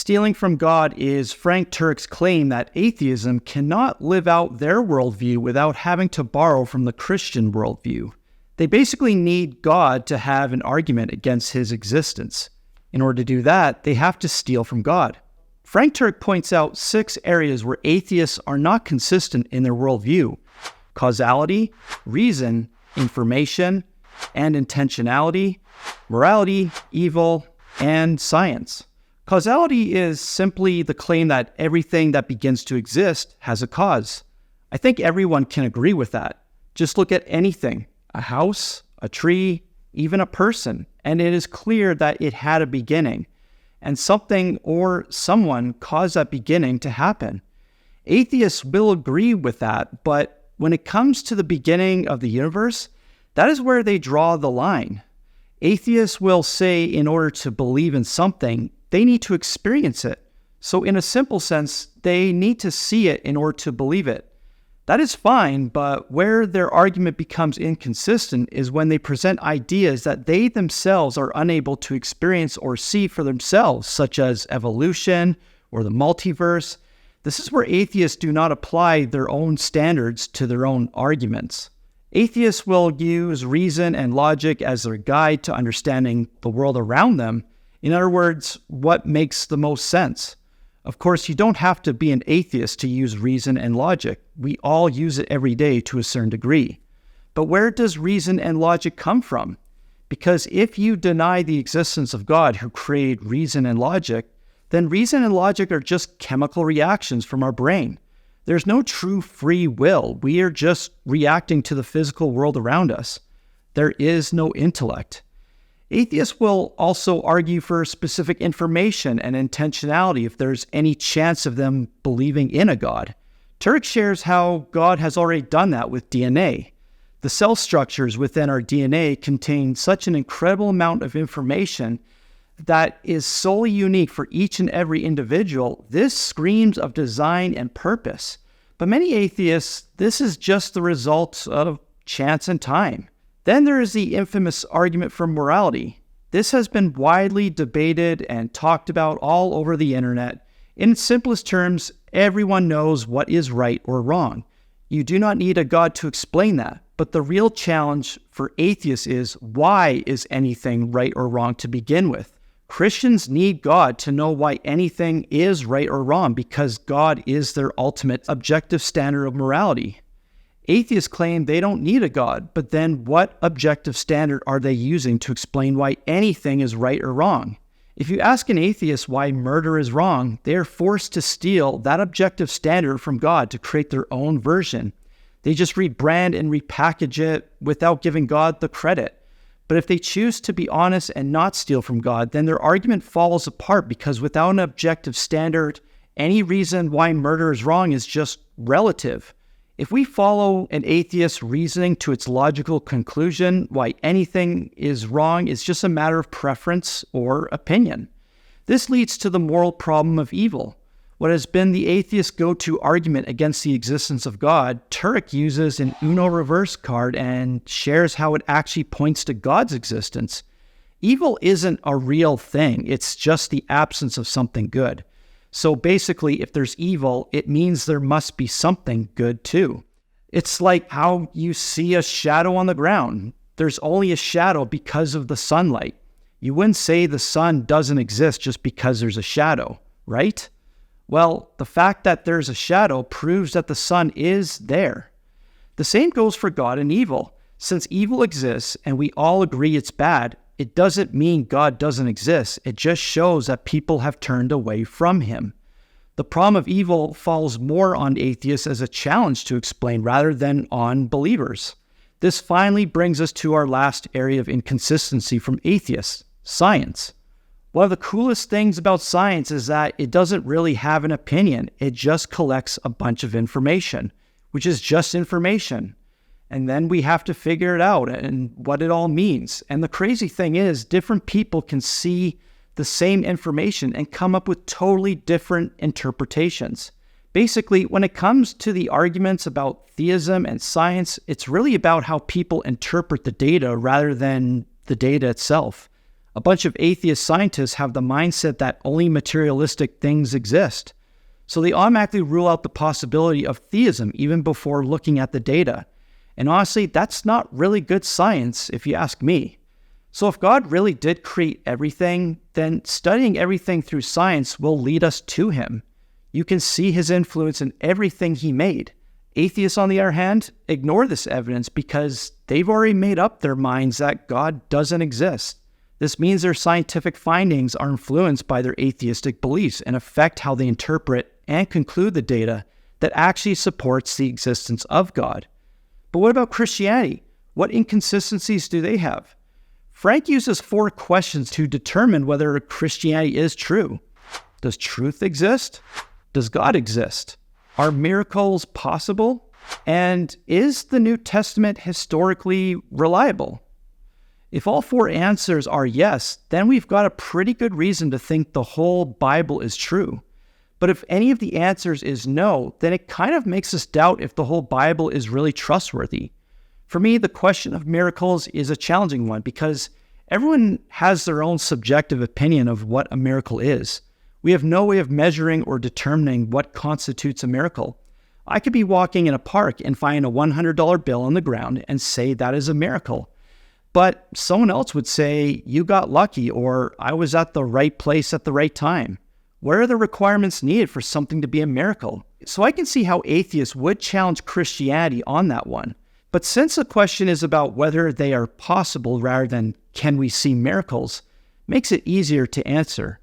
Stealing from God is Frank Turek's claim that atheism cannot live out their worldview without having to borrow from the Christian worldview. They basically need God to have an argument against his existence. In order to do that, they have to steal from God. Frank Turek points out 6 areas where atheists are not consistent in their worldview: causality, reason, information, and intentionality, morality, evil, and science. Causality is simply the claim that everything that begins to exist has a cause. I think everyone can agree with that. Just look at anything, a house, a tree, even a person, and it is clear that it had a beginning, and something or someone caused that beginning to happen. Atheists will agree with that, but when it comes to the beginning of the universe, that is where they draw the line. Atheists will say in order to believe in something, they need to experience it. So in a simple sense, they need to see it in order to believe it. That is fine, but where their argument becomes inconsistent is when they present ideas that they themselves are unable to experience or see for themselves, such as evolution or the multiverse. This is where atheists do not apply their own standards to their own arguments. Atheists will use reason and logic as their guide to understanding the world around them. In other words, what makes the most sense? Of course, you don't have to be an atheist to use reason and logic. We all use it every day to a certain degree. But where does reason and logic come from? Because if you deny the existence of God who created reason and logic, then reason and logic are just chemical reactions from our brain. There's no true free will. We are just reacting to the physical world around us. There is no intellect. Atheists will also argue for specific information and intentionality if there's any chance of them believing in a God. Turek shares how God has already done that with DNA. The cell structures within our DNA contain such an incredible amount of information that is solely unique for each and every individual. This screams of design and purpose. But many atheists, this is just the result of chance and time. Then there is the infamous argument for morality. This has been widely debated and talked about all over the internet. In its simplest terms, everyone knows what is right or wrong. You do not need a God to explain that. But the real challenge for atheists is, why is anything right or wrong to begin with? Christians need God to know why anything is right or wrong, because God is their ultimate objective standard of morality. Atheists claim they don't need a God, but then what objective standard are they using to explain why anything is right or wrong? If you ask an atheist why murder is wrong, they are forced to steal that objective standard from God to create their own version. They just rebrand and repackage it without giving God the credit. But if they choose to be honest and not steal from God, then their argument falls apart, because without an objective standard, any reason why murder is wrong is just relative. If we follow an atheist's reasoning to its logical conclusion, why anything is wrong is just a matter of preference or opinion. This leads to the moral problem of evil. What has been the atheist's go-to argument against the existence of God, Turek uses an Uno reverse card and shares how it actually points to God's existence. Evil isn't a real thing, it's just the absence of something good. So basically, if there's evil, it means there must be something good too. It's like how you see a shadow on the ground. There's only a shadow because of the sunlight. You wouldn't say the sun doesn't exist just because there's a shadow, right? Well, the fact that there's a shadow proves that the sun is there. The same goes for God and evil. Since evil exists and we all agree it's bad, it doesn't mean God doesn't exist. It just shows that people have turned away from him. The problem of evil falls more on atheists as a challenge to explain rather than on believers. This finally brings us to our last area of inconsistency from atheists: science. One of the coolest things about science is that it doesn't really have an opinion. It just collects a bunch of information, which is just information. And then we have to figure it out and what it all means. And the crazy thing is, different people can see the same information and come up with totally different interpretations. Basically, when it comes to the arguments about theism and science, it's really about how people interpret the data rather than the data itself. A bunch of atheist scientists have the mindset that only materialistic things exist. So they automatically rule out the possibility of theism even before looking at the data. And honestly, that's not really good science if you ask me. So if God really did create everything, then studying everything through science will lead us to him. You can see his influence in everything he made. Atheists, on the other hand, ignore this evidence because they've already made up their minds that God doesn't exist. This means their scientific findings are influenced by their atheistic beliefs and affect how they interpret and conclude the data that actually supports the existence of God. But what about Christianity? What inconsistencies do they have? Frank uses 4 questions to determine whether Christianity is true. Does truth exist? Does God exist? Are miracles possible? And is the New Testament historically reliable? If all 4 answers are yes, then we've got a pretty good reason to think the whole Bible is true. But if any of the answers is no, then it kind of makes us doubt if the whole Bible is really trustworthy. For me, the question of miracles is a challenging one because everyone has their own subjective opinion of what a miracle is. We have no way of measuring or determining what constitutes a miracle. I could be walking in a park and find a $100 bill on the ground and say that is a miracle. But someone else would say, you got lucky, or I was at the right place at the right time. What are the requirements needed for something to be a miracle? So I can see how atheists would challenge Christianity on that one. But since the question is about whether they are possible rather than can we see miracles, makes it easier to answer.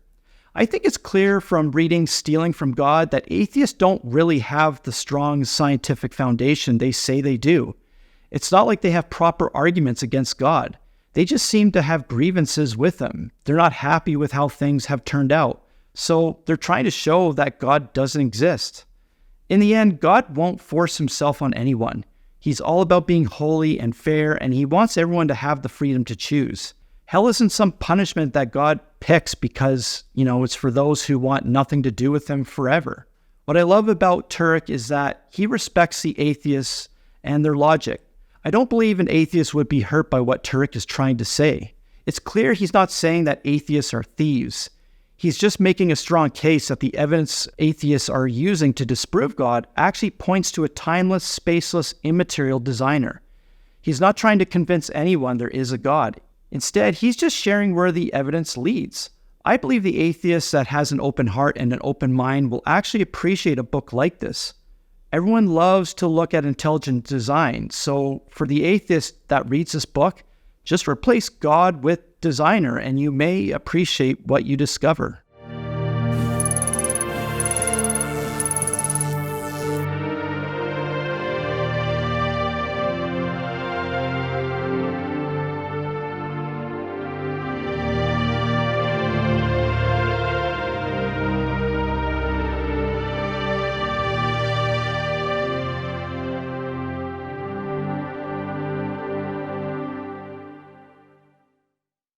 I think it's clear from reading Stealing from God that atheists don't really have the strong scientific foundation they say they do. It's not like they have proper arguments against God. They just seem to have grievances with him. They're not happy with how things have turned out. So they're trying to show that God doesn't exist. In the end, God won't force himself on anyone. He's all about being holy and fair, and he wants everyone to have the freedom to choose. Hell isn't some punishment that God picks because, it's for those who want nothing to do with him forever. What I love about Turek is that he respects the atheists and their logic. I don't believe an atheist would be hurt by what Turek is trying to say. It's clear he's not saying that atheists are thieves. He's just making a strong case that the evidence atheists are using to disprove God actually points to a timeless, spaceless, immaterial designer. He's not trying to convince anyone there is a God. Instead, he's just sharing where the evidence leads. I believe the atheist that has an open heart and an open mind will actually appreciate a book like this. Everyone loves to look at intelligent design, so for the atheist that reads this book, just replace God with designer and you may appreciate what you discover.